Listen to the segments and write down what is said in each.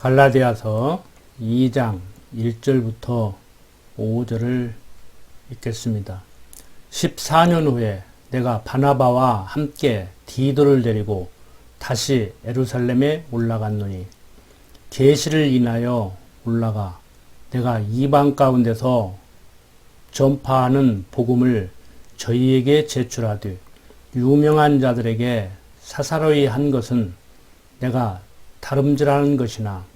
갈라디아서 2장 1절부터 5절을 읽겠습니다. 14년 후에 내가 바나바와 함께 디도를 데리고 다시 예루살렘에 올라갔노니 계시를 인하여 올라가 내가 이방 가운데서 전파하는 복음을 저희에게 제출하되 유명한 자들에게 사사로이 한 것은 내가 다름질하는 것이나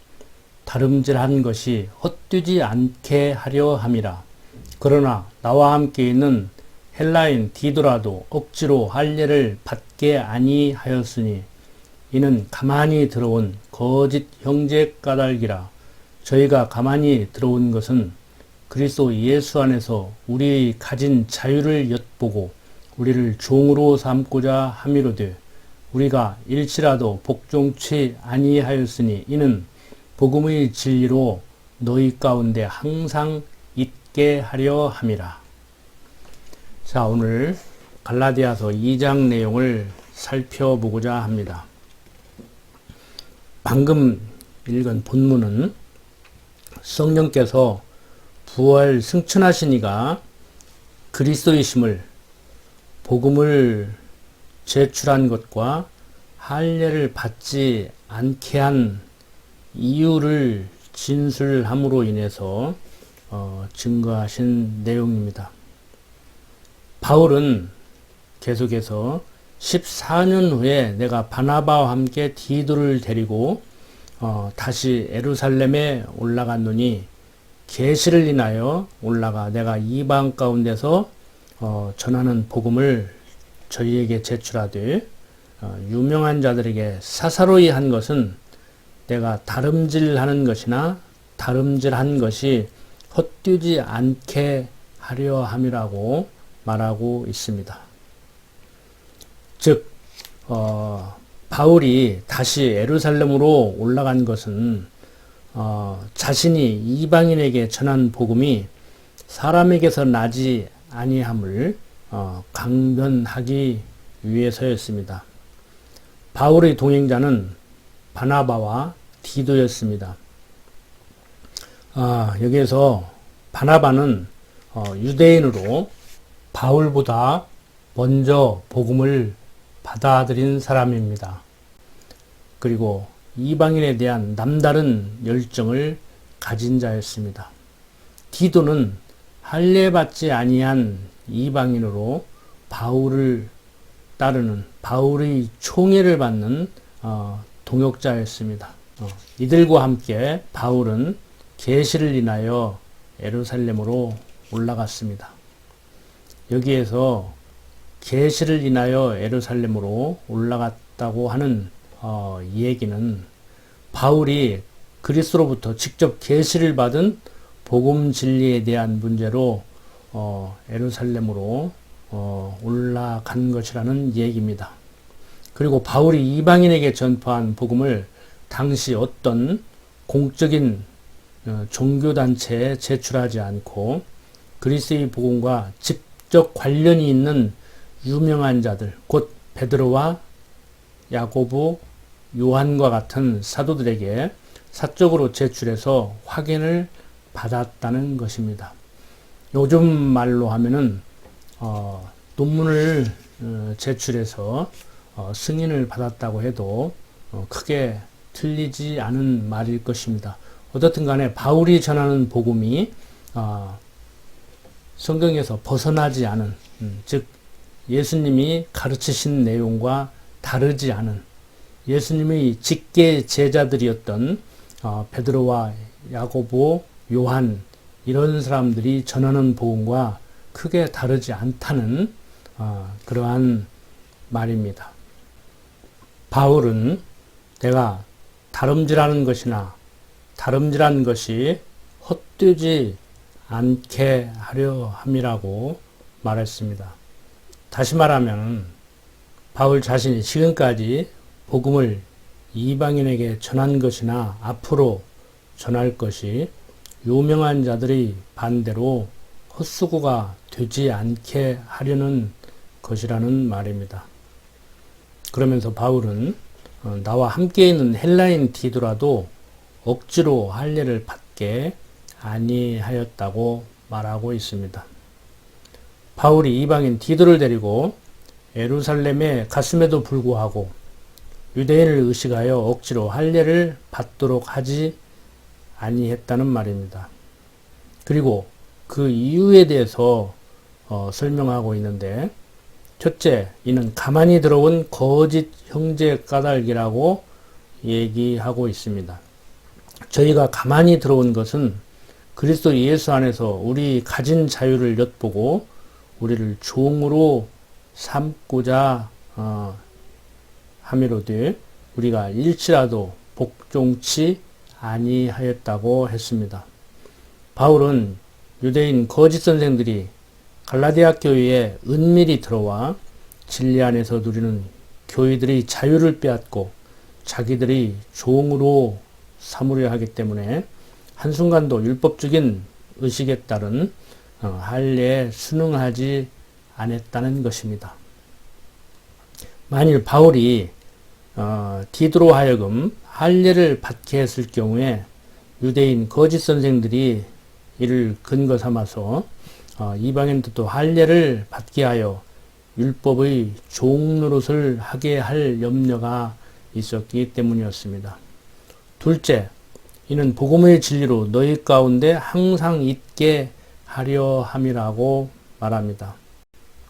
다름질한 것이 헛되지 않게 하려 함이라. 그러나 나와 함께 있는 헬라인 디도라도 억지로 할례를 받게 아니하였으니 이는 가만히 들어온 거짓 형제 까닭이라. 저희가 가만히 들어온 것은 그리스도 예수 안에서 우리의 가진 자유를 엿보고 우리를 종으로 삼고자 함이로되 우리가 일치라도 복종치 아니하였으니 이는 복음의 진리로 너희 가운데 항상 있게 하려 함이라. 자, 오늘 갈라디아서 2장 내용을 살펴보고자 합니다. 방금 읽은 본문은 성령께서 부활 승천하신 이가 그리스도이심을 복음을 제출한 것과 할례를 받지 않게 한 이유를 진술함으로 인해서 증거하신 내용입니다. 바울은 계속해서 14년 후에 내가 바나바와 함께 디도를 데리고 다시 예루살렘에 올라갔노니 계시를 인하여 올라가 내가 이방 가운데서 전하는 복음을 저희에게 제출하되 유명한 자들에게 사사로이 한 것은 내가 다름질하는 것이나 다름질한 것이 헛되지 않게 하려 함이라고 말하고 있습니다. 즉 바울이 다시 예루살렘으로 올라간 것은 자신이 이방인에게 전한 복음이 사람에게서 나지 아니함을 강변하기 위해서였습니다. 바울의 동행자는 바나바와 디도였습니다. 여기에서 바나바는 유대인으로 바울보다 먼저 복음을 받아들인 사람입니다. 그리고 이방인에 대한 남다른 열정을 가진 자였습니다. 디도는 할례 받지 아니한 이방인으로 바울을 따르는 바울의 총애를 받는 동역자였습니다. 이들과 함께 바울은 계시를 인하여 예루살렘으로 올라갔습니다. 여기에서 계시를 인하여 예루살렘으로 올라갔다고 하는 얘기는 바울이 그리스도로부터 직접 계시를 받은 복음 진리에 대한 문제로 예루살렘으로 올라간 것이라는 얘기입니다. 그리고 바울이 이방인에게 전파한 복음을 당시 어떤 공적인 종교단체에 제출하지 않고 그리스도의 복음과 직접 관련이 있는 유명한 자들, 곧 베드로와 야고보, 요한과 같은 사도들에게 사적으로 제출해서 확인을 받았다는 것입니다. 요즘 말로 하면은 논문을 제출해서 승인을 받았다고 해도 크게 틀리지 않은 말일 것입니다. 어떻든 간에 바울이 전하는 복음이 성경에서 벗어나지 않은, 즉 예수님이 가르치신 내용과 다르지 않은 예수님의 직계 제자들이었던 베드로와 야고보, 요한 이런 사람들이 전하는 복음과 크게 다르지 않다는 그러한 말입니다. 바울은 내가 다름질하는 것이나 다름질한 것이 헛되지 않게 하려 함이라고 말했습니다. 다시 말하면 바울 자신이 지금까지 복음을 이방인에게 전한 것이나 앞으로 전할 것이 유명한 자들의 반대로 헛수고가 되지 않게 하려는 것이라는 말입니다. 그러면서 바울은 나와 함께 있는 헬라인 디도라도 억지로 할례를 받게 아니하였다고 말하고 있습니다. 바울이 이방인 디도를 데리고 예루살렘에 갔음에도 불구하고 유대인을 의식하여 억지로 할례를 받도록 하지 아니했다는 말입니다. 그리고 그 이유에 대해서 설명하고 있는데, 첫째, 이는 가만히 들어온 거짓 형제 까닭이라고 얘기하고 있습니다. 저희가 가만히 들어온 것은 그리스도 예수 안에서 우리 가진 자유를 엿보고 우리를 종으로 삼고자 함이로되 우리가 일치라도 복종치 아니하였다고 했습니다. 바울은 유대인 거짓 선생들이 갈라디아 교회에 은밀히 들어와 진리 안에서 누리는 교회들의 자유를 빼앗고 자기들이 종으로 삼으려 하기 때문에 한순간도 율법적인 의식에 따른 할례에 순응하지 않았다는 것입니다. 만일 바울이 디도로 하여금 할례를 받게 했을 경우에 유대인 거짓 선생들이 이를 근거 삼아서 이방인들도 할례를 받게 하여 율법의 종 노릇을 하게 할 염려가 있었기 때문이었습니다. 둘째, 이는 복음의 진리로 너희 가운데 항상 있게 하려 함이라고 말합니다.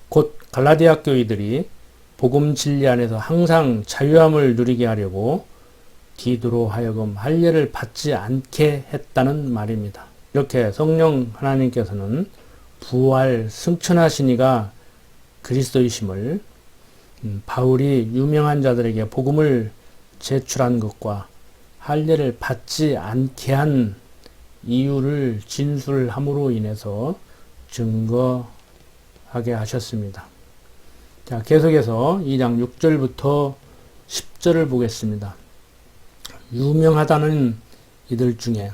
곧 갈라디아 교회들이 복음 진리 안에서 항상 자유함을 누리게 하려고 디도로 하여금 할례를 받지 않게 했다는 말입니다. 이렇게 성령 하나님께서는 부활 승천하신 이가 그리스도이심을 바울이 유명한 자들에게 복음을 제출한 것과 할례를 받지 않게 한 이유를 진술함으로 인해서 증거하게 하셨습니다. 자, 계속해서 2장 6절부터 10절을 보겠습니다. 유명하다는 이들 중에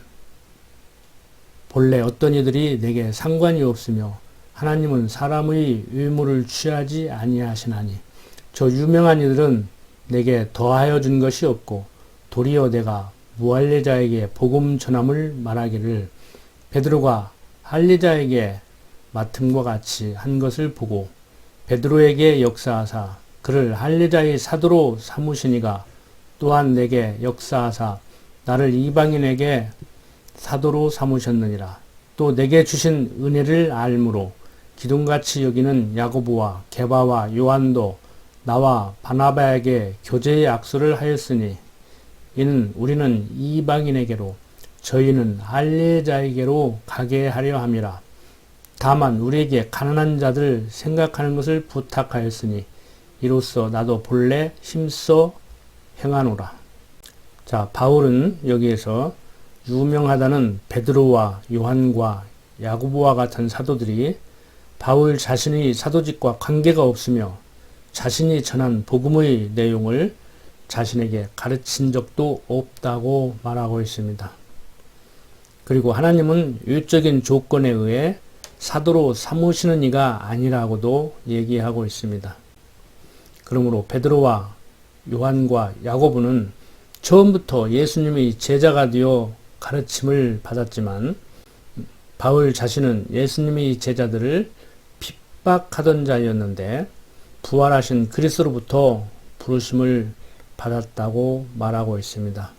본래 어떤 이들이 내게 상관이 없으며 하나님은 사람의 의무를 취하지 아니하시나니 저 유명한 이들은 내게 더하여 준 것이 없고 도리어 내가 무할례자에게 복음 전함을 말하기를 베드로가 할례자에게 맡음과 같이 한 것을 보고 베드로에게 역사하사 그를 할례자의 사도로 삼으시니가 또한 내게 역사하사 나를 이방인에게 사도로 삼으셨느니라. 또 내게 주신 은혜를 알므로 기둥같이 여기는 야고보와 게바와 요한도 나와 바나바에게 교제의 악수를 하였으니 이는 우리는 이방인에게로 저희는 할례자에게로 가게 하려 함이라. 다만 우리에게 가난한 자들 생각하는 것을 부탁하였으니 이로써 나도 본래 힘써 행하노라. 자, 바울은 여기에서 유명하다는 베드로와 요한과 야고보와 같은 사도들이 바울 자신의 사도직과 관계가 없으며 자신이 전한 복음의 내용을 자신에게 가르친 적도 없다고 말하고 있습니다. 그리고 하나님은 유적인 조건에 의해 사도로 삼으시는 이가 아니라고도 얘기하고 있습니다. 그러므로 베드로와 요한과 야고보는 처음부터 예수님의 제자가 되어 가르침을 받았지만 바울 자신은 예수님의 제자들을 핍박하던 자였는데 부활하신 그리스도로부터 부르심을 받았다고 말하고 있습니다.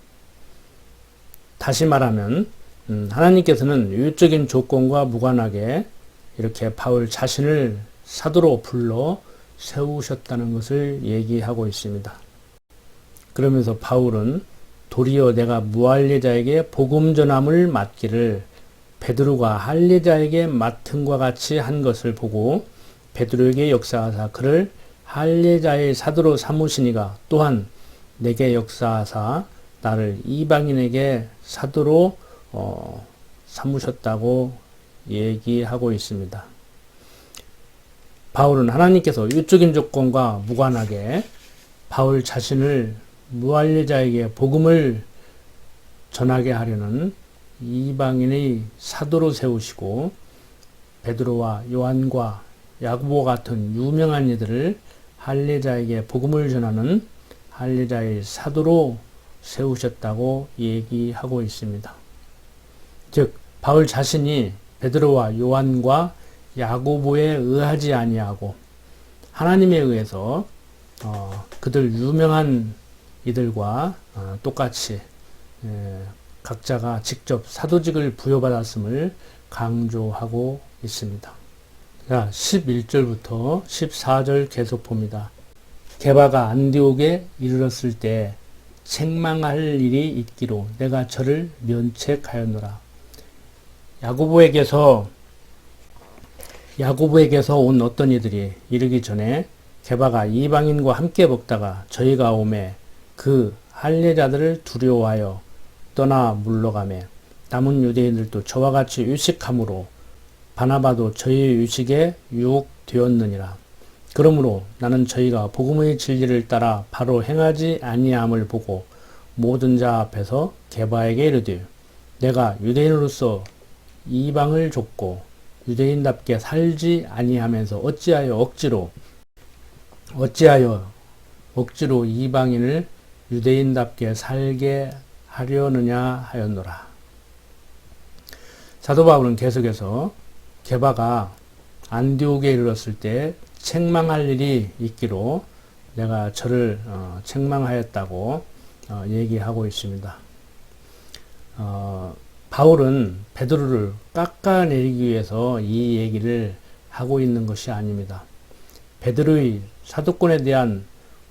다시 말하면 하나님께서는 유적인 조건과 무관하게 이렇게 바울 자신을 사도로 불러 세우셨다는 것을 얘기하고 있습니다. 그러면서 바울은 도리어 내가 무할례자에게 복음 전함을 맡기를 베드로가 할례자에게 맡음과 같이 한 것을 보고 베드로에게 역사하사 그를 할례자의 사도로 삼으시니가 또한 내게 역사하사 나를 이방인에게 사도로 삼으셨다고 얘기하고 있습니다. 바울은 하나님께서 유적인 조건과 무관하게 바울 자신을 무할례자에게 복음을 전하게 하려는 이방인의 사도로 세우시고 베드로와 요한과 야고보 같은 유명한 이들을 할례자에게 복음을 전하는 할례자의 사도로 세우셨다고 얘기하고 있습니다. 즉 바울 자신이 베드로와 요한과 야고보에 의하지 아니하고 하나님에 의해서 그들 유명한 이들과 똑같이 각자가 직접 사도직을 부여받았음을 강조하고 있습니다. 자, 11절부터 14절 계속 봅니다. 게바가 안디옥에 이르렀을 때 책망할 일이 있기로 내가 저를 면책하였노라. 야고보에게서 온 어떤 이들이 이르기 전에 게바가 이방인과 함께 먹다가 저희가 오매 그 할례자들을 두려워하여 떠나 물러가매 남은 유대인들도 저와 같이 유식함으로 바나바도 저희의 유식에 유혹되었느니라. 그러므로 나는 저희가 복음의 진리를 따라 바로 행하지 아니함을 보고 모든 자 앞에서 게바에게 이르되 내가 유대인으로서 이방을 줬고 유대인답게 살지 아니하면서 어찌하여 억지로 이방인을 유대인답게 살게 하려느냐 하였노라. 사도 바울은 계속해서 게바가 안디옥에 이르렀을 때 책망할 일이 있기로 내가 저를 책망하였다고 얘기하고 있습니다. 바울은 베드로를 깎아내리기 위해서 이 얘기를 하고 있는 것이 아닙니다. 베드로의 사도권에 대한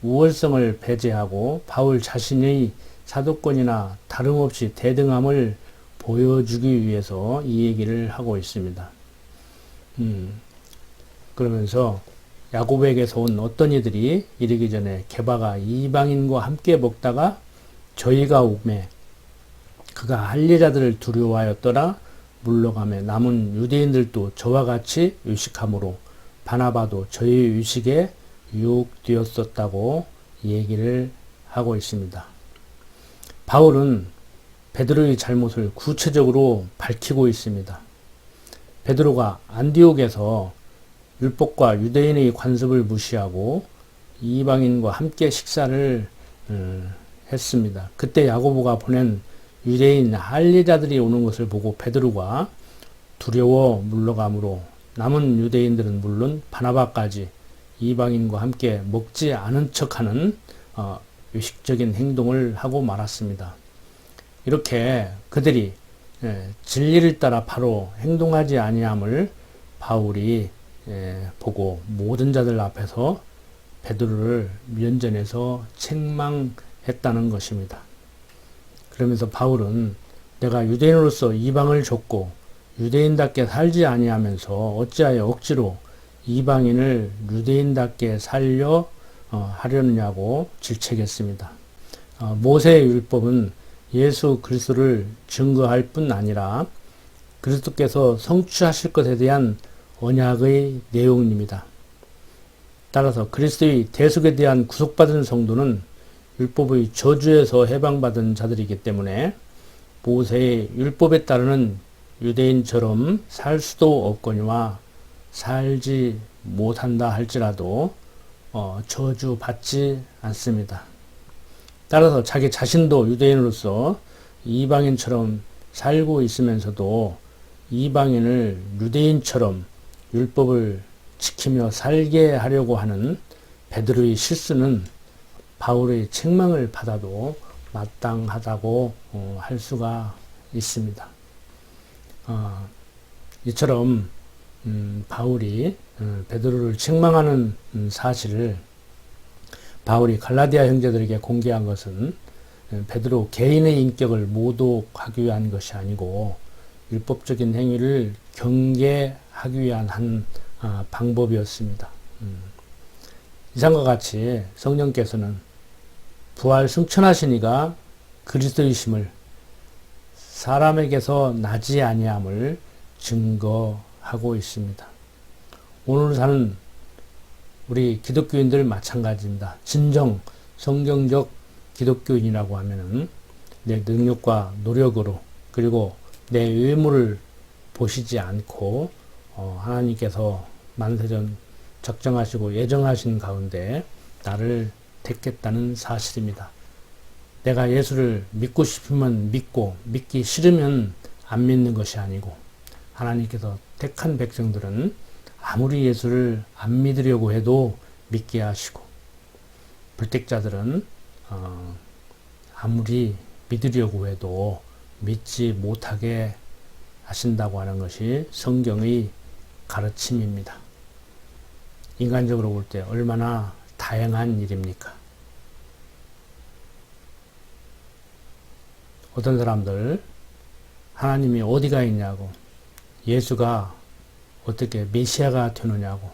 우월성을 배제하고 바울 자신의 사도권이나 다름없이 대등함을 보여주기 위해서 이 얘기를 하고 있습니다. 그러면서 야고보에게서 온 어떤 이들이 이르기 전에 게바가 이방인과 함께 먹다가 저희가 오매 그가 할례자들을 두려워하여 떠나 물러가매 남은 유대인들도 저와 같이 유식함으로 바나바도 저희 유식에 유혹되었었다고 얘기를 하고 있습니다. 바울은 베드로의 잘못을 구체적으로 밝히고 있습니다. 베드로가 안디옥에서 율법과 유대인의 관습을 무시하고 이방인과 함께 식사를 했습니다. 그때 야고보가 보낸 유대인 할례자들이 오는 것을 보고 베드로가 두려워 물러가므로 남은 유대인들은 물론 바나바까지 이방인과 함께 먹지 않은 척하는 유식적인 행동을 하고 말았습니다. 이렇게 그들이 진리를 따라 바로 행동하지 아니함을 바울이 보고 모든 자들 앞에서 베드로를 면전에서 책망했다는 것입니다. 그러면서 바울은 내가 유대인으로서 이방을 줬고 유대인답게 살지 아니하면서 어찌하여 억지로 이방인을 유대인답게 살려 하려느냐고 질책했습니다. 모세의 율법은 예수 그리스도를 증거할 뿐 아니라 그리스도께서 성취하실 것에 대한 언약의 내용입니다. 따라서 그리스도의 대속에 대한 구속받은 성도는 율법의 저주에서 해방받은 자들이기 때문에 모세의 율법에 따르는 유대인처럼 살 수도 없거니와 살지 못한다 할지라도 저주받지 않습니다. 따라서 자기 자신도 유대인으로서 이방인처럼 살고 있으면서도 이방인을 유대인처럼 율법을 지키며 살게 하려고 하는 베드로의 실수는 바울의 책망을 받아도 마땅하다고 할 수가 있습니다. 이처럼 바울이 베드로를 책망하는 사실을 바울이 갈라디아 형제들에게 공개한 것은 베드로 개인의 인격을 모독하기 위한 것이 아니고 율법적인 행위를 경계하기 위한 한 방법이었습니다. 이상과 같이 성령께서는 부활 승천하신 이가 그리스도이심을 사람에게서 나지 아니함을 증거하고 있습니다. 오늘 사는 우리 기독교인들 마찬가지입니다. 진정 성경적 기독교인이라고 하면은 내 능력과 노력으로 그리고 내 외모를 보시지 않고 하나님께서 만세전 적정하시고 예정하신 가운데 나를 택했다는 사실입니다. 내가 예수를 믿고 싶으면 믿고 믿기 싫으면 안 믿는 것이 아니고 하나님께서 택한 백성들은 아무리 예수를 안 믿으려고 해도 믿게 하시고 불택자들은 아무리 믿으려고 해도 믿지 못하게 하신다고 하는 것이 성경의 가르침입니다. 인간적으로 볼 때 얼마나 다양한 일입니까? 어떤 사람들 하나님이 어디가 있냐고, 예수가 어떻게 메시아가 되느냐고,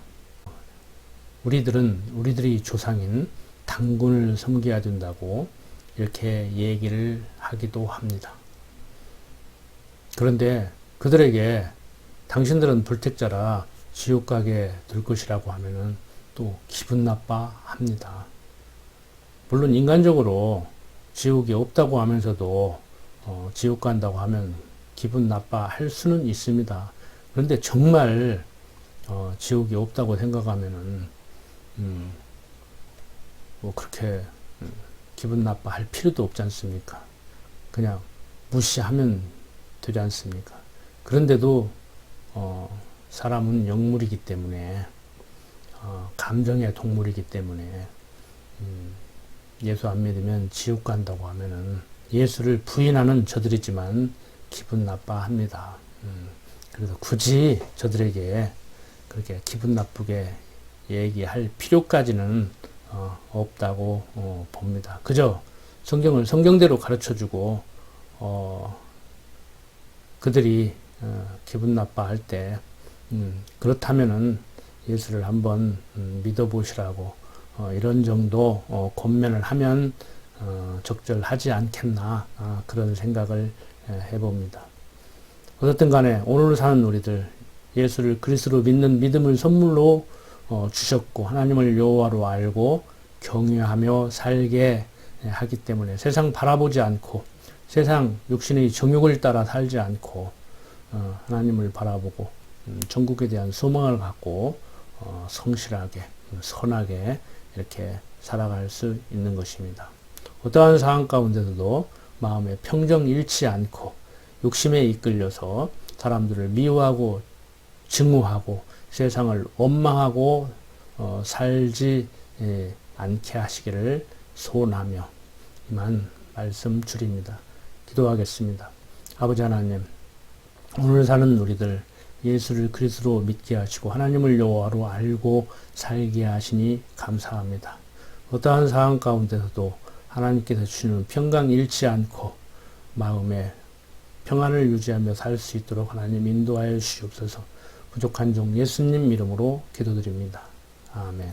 우리들이 조상인 당군을 섬겨야 된다고 이렇게 얘기를 하기도 합니다. 그런데 그들에게 당신들은 불택자라 지옥 가게 될 것이라고 하면은 또 기분 나빠합니다. 물론 인간적으로 지옥이 없다고 하면서도 지옥 간다고 하면 기분 나빠할 수는 있습니다. 그런데 정말 지옥이 없다고 생각하면은 뭐 그렇게 기분 나빠할 필요도 없지 않습니까? 그냥 무시하면 되지 않습니까? 그런데도 사람은 영물이기 때문에 감정의 동물이기 때문에 예수 안 믿으면 지옥 간다고 하면은 예수를 부인하는 저들이지만 기분 나빠합니다. 그래서 굳이 저들에게 그렇게 기분 나쁘게 얘기할 필요까지는 없다고 봅니다. 그저 성경을 성경대로 가르쳐주고 그들이 기분 나빠할 때 그렇다면은 예수를 한번 믿어보시라고 이런 정도 권면을 하면 적절하지 않겠나 그런 생각을 해봅니다. 어쨌든 간에 오늘 사는 우리들 예수를 그리스도로 믿는 믿음을 선물로 주셨고 하나님을 여호와로 알고 경외하며 살게 하기 때문에 세상 바라보지 않고 세상 육신의 정욕을 따라 살지 않고 하나님을 바라보고 천국에 대한 소망을 갖고 성실하게 선하게 이렇게 살아갈 수 있는 것입니다. 어떠한 상황 가운데서도 마음에 평정 잃지 않고 욕심에 이끌려서 사람들을 미워하고 증오하고 세상을 원망하고 살지 않게 하시기를 소원하며 이만 말씀 드립니다. 기도하겠습니다. 아버지 하나님, 오늘 사는 우리들 예수를 그리스도로 믿게 하시고 하나님을 여호와로 알고 살게 하시니 감사합니다. 어떠한 상황 가운데서도 하나님께서 주시는 평강 잃지 않고 마음에 평안을 유지하며 살 수 있도록 하나님 인도하여 주시옵소서. 부족한 종 예수님 이름으로 기도드립니다. 아멘.